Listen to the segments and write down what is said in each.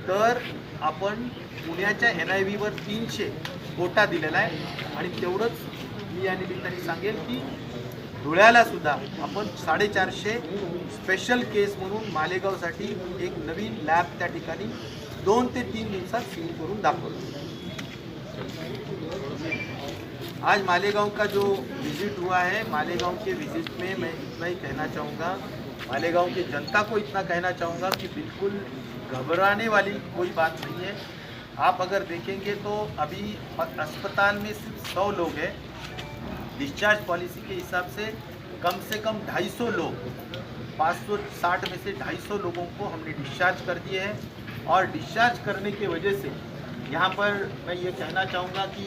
तर आपण पुण्याच्या NIVवर 300 कोटा दिलेला आहे आणि तेवढंच मी या निमित्ताने सांगेल की धुळ्याला सुद्धा आपण 450 स्पेशल केस म्हणून मालेगावसाठी एक नवीन लॅब त्या ठिकाणी 2 ते 3 दिवसात सुरू करून दाखवलं। आज मालेगांव का जो विजिट हुआ है, मालेगांव के विजिट में मैं इतना ही कहना चाहूँगा, मालेगांव की जनता को इतना कहना चाहूँगा कि बिल्कुल घबराने वाली कोई बात नहीं है। आप अगर देखेंगे तो अभी अस्पताल में सिर्फ 100 लोग हैं। डिस्चार्ज पॉलिसी के हिसाब से कम 250 लोग, 560 में से 250 लोगों को हमने डिस्चार्ज कर दिए हैं। और डिस्चार्ज करने की वजह से यहाँ पर मैं ये कहना चाहूँगा कि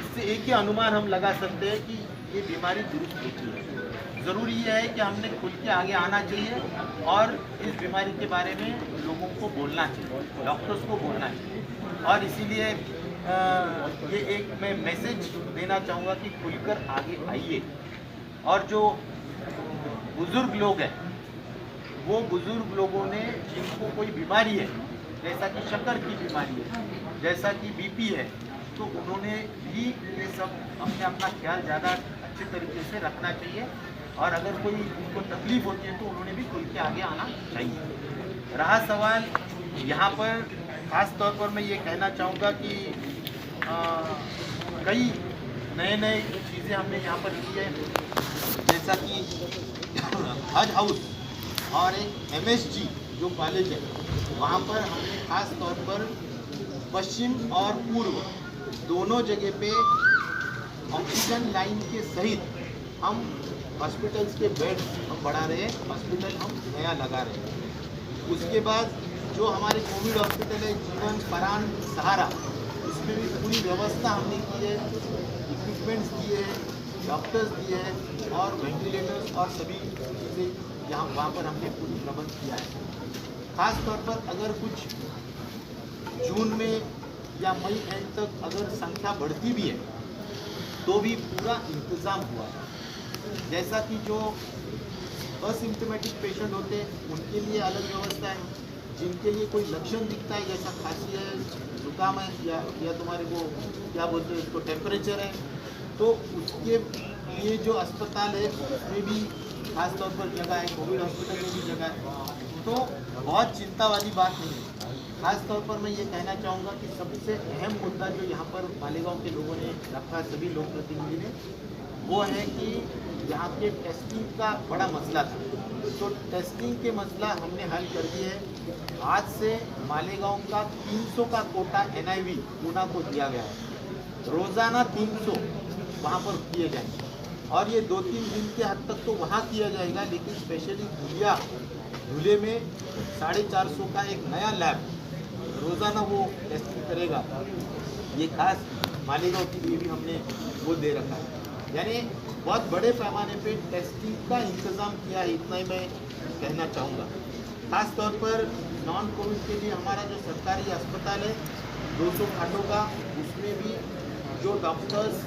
इससे एक ही अनुमान हम लगा सकते हैं कि ये बीमारी दुरुस्त होती है। ज़रूरी ये है कि हमने खुल के आगे आना चाहिए और इस बीमारी के बारे में लोगों को बोलना चाहिए, डॉक्टर्स को बोलना चाहिए। और इसीलिए ये एक मैं मैसेज देना चाहूँगा कि खुलकर आगे आइए। और जो बुज़ुर्ग लोग हैं, वो बुज़ुर्ग लोगों ने जिनको कोई बीमारी है, जैसा कि शक्कर की बीमारी है, जैसा कि BP है, तो उन्होंने भी ये सब अपना ख्याल ज़्यादा अच्छे तरीके से रखना चाहिए। और अगर कोई उनको तकलीफ़ होती है तो उन्होंने भी खुल के आगे आना चाहिए। रहा सवाल यहाँ पर, ख़ास तौर पर मैं ये कहना चाहूँगा कि कई नए चीज़ें हमने यहाँ पर की है, जैसा कि हज हाउस और एक MSG जो कॉलेज है, वहाँ पर हमने ख़ास तौर पर पश्चिम और पूर्व दोनों जगह पे ऑक्सीजन लाइन के सहित हम हॉस्पिटल्स के बेड्स हम बढ़ा रहे हैं, हॉस्पिटल हम नया लगा रहे हैं। उसके बाद जो हमारे कोविड हॉस्पिटल है जीवन, परान, सहारा, इसमें भी पूरी व्यवस्था हमने की है, इक्विपमेंट्स दिए हैं, डॉक्टर्स दिए हैं और वेंटिलेटर्स और सभी चीज़ें यहाँ वहाँ पर हमने पूरी प्रबंध किया है। ख़ास तौर पर अगर कुछ जून में या मई एंड तक अगर संख्या बढ़ती भी है तो भी पूरा इंतज़ाम हुआ है। जैसा कि जो असिम्प्टोमेटिक पेशेंट होते हैं उनके लिए अलग व्यवस्था है, जिनके लिए कोई लक्षण दिखता है जैसा खांसी है, जुकाम है या तुम्हारे को क्या बोलते हैं उसको टेम्परेचर है, तो उसके लिए जो अस्पताल है उसमें भी खास तौर पर जगह है, कोविड हॉस्पिटल में भी जगह है। तो बहुत चिंता वाली बात नहीं है। खास तौर पर मैं ये कहना चाहूँगा कि सबसे अहम मुद्दा जो यहाँ पर मालेगांव के लोगों ने रखा, सभी लोक प्रतिनिधि ने, वो है कि यहाँ के टेस्टिंग का बड़ा मसला था। तो टेस्टिंग के मसला हमने हल कर दिए है। आज से मालेगांव का 300 का कोटा NIV पूना को दिया गया है। रोज़ाना 300 वहाँ पर किए जाएंगे और ये 2-3 दिन के हद तक तो वहाँ किया जाएगा, लेकिन स्पेशली धुले में 450 का एक नया लैब रोज़ाना वो टेस्टिंग करेगा। ये खास मालेगांव के लिए भी हमने वो दे रखा है, यानी बहुत बड़े पैमाने पे टेस्टिंग का इंतज़ाम किया है, इतना ही मैं कहना चाहूँगा। खास तौर पर नॉन कोविड के लिए हमारा जो सरकारी अस्पताल है 200 खाटों का, उसमें भी जो डॉक्टर्स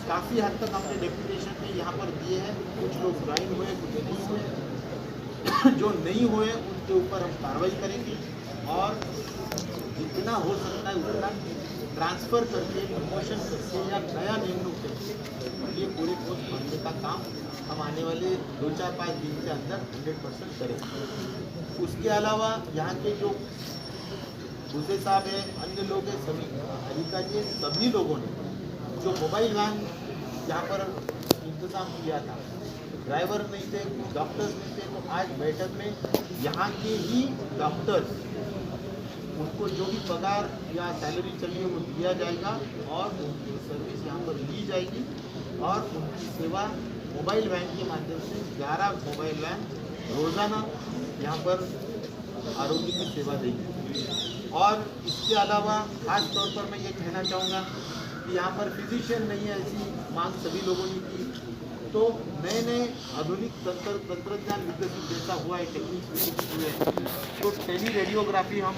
काफ़ी हद तक हमने डेपुटेशन में यहाँ पर दिए हैं, कुछ लोग ज्वाइन हुए, कुछ नहीं हुए। जो नहीं हुए उनके ऊपर हम कार्रवाई करेंगे और जितना हो सकता है उतना ट्रांसफ़र करके, प्रमोशन करके या नया नियुक्त करके ये पूरे पोस्ट भरने का काम हम आने वाले 2-4-5 दिन के अंदर 100% करेंगे। उसके अलावा यहाँ के जो दूसरे साहब हैं, अन्य लोग हैं, सभी अधिकारी, सभी लोगों ने जो मोबाइल वैन यहाँ पर इंतज़ाम किया था, ड्राइवर नहीं थे, डॉक्टर्स नहीं थे, तो आज बैठक में यहाँ के ही डॉक्टर्स, उनको जो भी पगार या सैलरी चाहिए वो दिया जाएगा और उनकी सर्विस यहाँ पर ली जाएगी और उनकी सेवा मोबाइल वैन के माध्यम से 11 मोबाइल वैन रोज़ाना यहाँ पर आरोग्य की सेवा देगी। और इसके अलावा खास तौर पर मैं ये कहना चाहूँगा कि यहाँ पर फिजिशियन नहीं है, ऐसी मांग सभी लोगों ने की, तो नए आधुनिक तंत्रज्ञान विकसित जैसा हुआ है, टेक्निक विकसित हुए हैं, तो टेली रेडियोग्राफी हम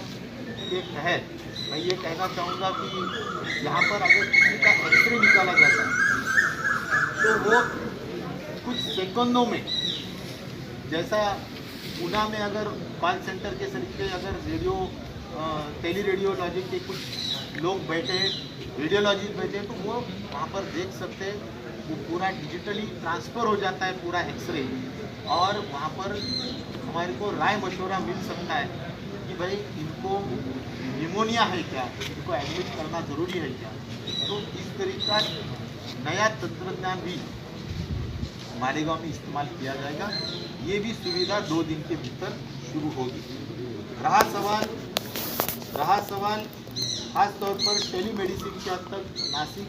के तहत मैं ये कहना चाहूँगा कि यहाँ पर अगर किसी का एक्सरे निकाला जाता है तो वो कुछ सेकंडों में, जैसा ऊना में अगर कॉल सेंटर के सरीके अगर टेली रेडियोलॉजी के कुछ लोग बैठे हैं, रेडियोलॉजी बैठे हैं, तो वो वहाँ पर देख सकते हैं। वो पूरा डिजिटली ट्रांसफ़र हो जाता है पूरा एक्सरे, और वहाँ पर हमारे को राय मशवरा मिल सकता है कि भाई इनको निमोनिया है क्या, इनको एडमिट करना ज़रूरी है क्या। तो इस तरीका नया तंत्रज्ञान भी मालेगांव में इस्तेमाल किया जाएगा। ये भी सुविधा 2 दिन के भीतर शुरू होगी। रहा सवाल खास तौर पर टेली मेडिसिन के हद तक नासिक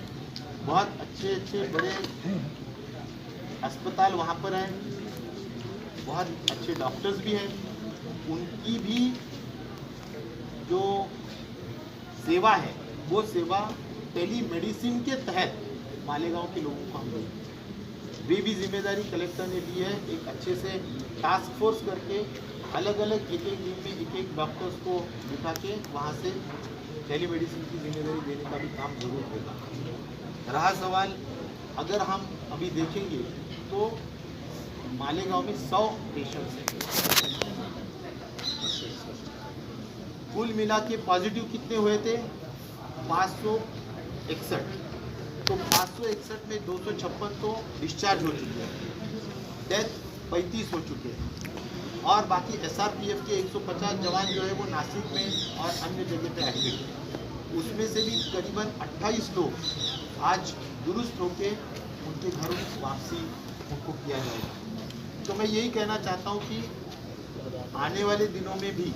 बहुत अच्छे बड़े अस्पताल वहाँ पर हैं, बहुत अच्छे डॉक्टर्स भी हैं। उनकी भी जो सेवा है वो सेवा टेली मेडिसिन के तहत मालेगांव के लोगों को हम देंगे। वे भी जिम्मेदारी कलेक्टर ने ली है, एक अच्छे से टास्क फोर्स करके अलग अलग एक दिन में एक डॉक्टर्स को बिठा के वहाँ से टेली मेडिसिन की जिम्मेदारी देने का भी काम जरूर होगा। रहा सवाल, अगर हम अभी देखेंगे तो मालेगांव में 100 पेशेंट्स हैं। कुल मिला के पॉजिटिव कितने हुए थे? 561। तो 561 में 256 तो डिस्चार्ज हो चुके हैं, डेथ 35 हो चुके हैं, और बाकी SRPF के 150 जवान जो है वो नासिक में और अन्य जगह पे एडमिट है। उसमें से भी करीबन 28 लोग आज दुरुस्त होके उनके घर वापसी उनको किया जाएगा। तो मैं यही कहना चाहता हूँ कि आने वाले दिनों में भी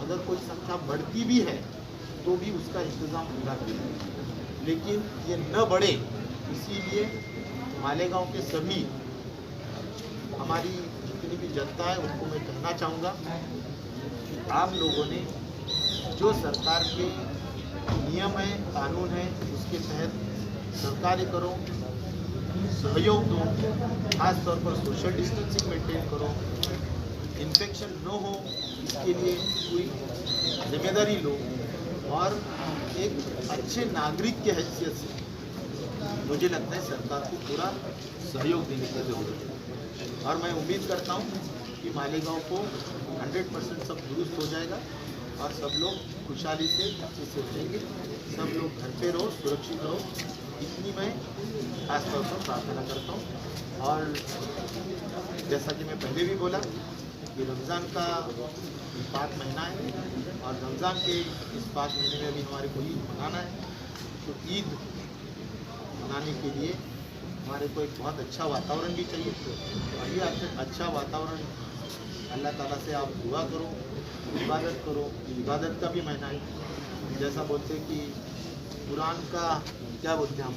अगर कोई संख्या बढ़ती भी है तो भी उसका इंतज़ाम पूरा करें, लेकिन ये न बढ़े, इसीलिए मालेगांव के सभी हमारी जितनी भी जनता है उनको मैं कहना चाहूँगा कि आप लोगों ने जो सरकार के नियम है, कानून है, उसके तहत सरकारी करो, सहयोग दो, खास तौर पर सोशल डिस्टेंसिंग मेंटेन करो, इन्फेक्शन न हो इसके लिए पूरी जिम्मेदारी लो, और एक अच्छे नागरिक के हैसियत से मुझे लगता है सरकार को पूरा सहयोग देने की ज़रूरत है। और मैं उम्मीद करता हूँ कि मालेगांव को 100% सब दुरुस्त हो जाएगा और सब लोग खुशहाली से अच्छे से रहेंगे। सब लोग घर पे रहो, सुरक्षित रहो, इतनी मैं खास तौर पर प्रार्थना करता हूँ। और जैसा कि मैं पहले भी बोला कि रमज़ान का पाक महीना है, और रमज़ान के इस पाक महीने में अभी हमारे को ईद मनाना है। तो ईद मनाने के लिए हमारे को एक बहुत अच्छा वातावरण भी चाहिए, और ये अच्छा वातावरण अल्लाह ताला से आप दुआ करो, इबादत करो। इबादत का भी महीना है, जैसा बोलते कि कुरान का क्या बोलते हैं हम,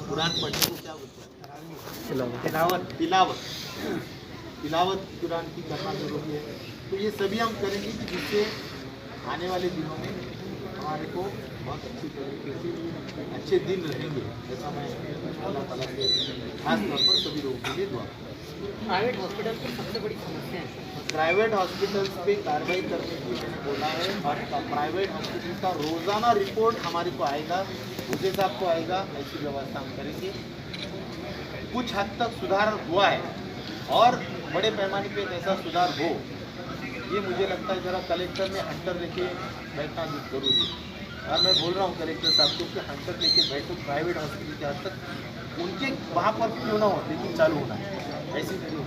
कुरान पढ़ने को क्या बोलते हैं? तिलावत कुरान की करना जरूरी है। तो ये सभी हम करेंगे कि जिससे आने वाले दिनों में हमारे को बहुत अच्छी तरीके से अच्छे दिन रहेंगे, ऐसा मैं अल्लाह ताला से खास तौर पर सभी लोगों के लिए दुआ। प्राइवेट हॉस्पिटल की सबसे बड़ी समस्या है प्राइवेट हॉस्पिटल्स पे कार्रवाई करने की मैंने बोला है, और प्राइवेट हॉस्पिटल का रोज़ाना रिपोर्ट हमारे को आएगा, मुझे साहब को आएगा, ऐसी व्यवस्था हम करेंगे। कुछ हद तक सुधार हुआ है, और बड़े पैमाने पे ऐसा सुधार हो, ये मुझे लगता है ज़रा कलेक्टर ने हंटर लेके बैठना जरूरी है। और मैं बोल रहा हूँ कलेक्टर साहब को कि हंटर लेके बैठो प्राइवेट हॉस्पिटल के हद तक, उनके वहाँ पर क्यों ना हो लेकिन चालू होना है, ऐसी नहीं हो।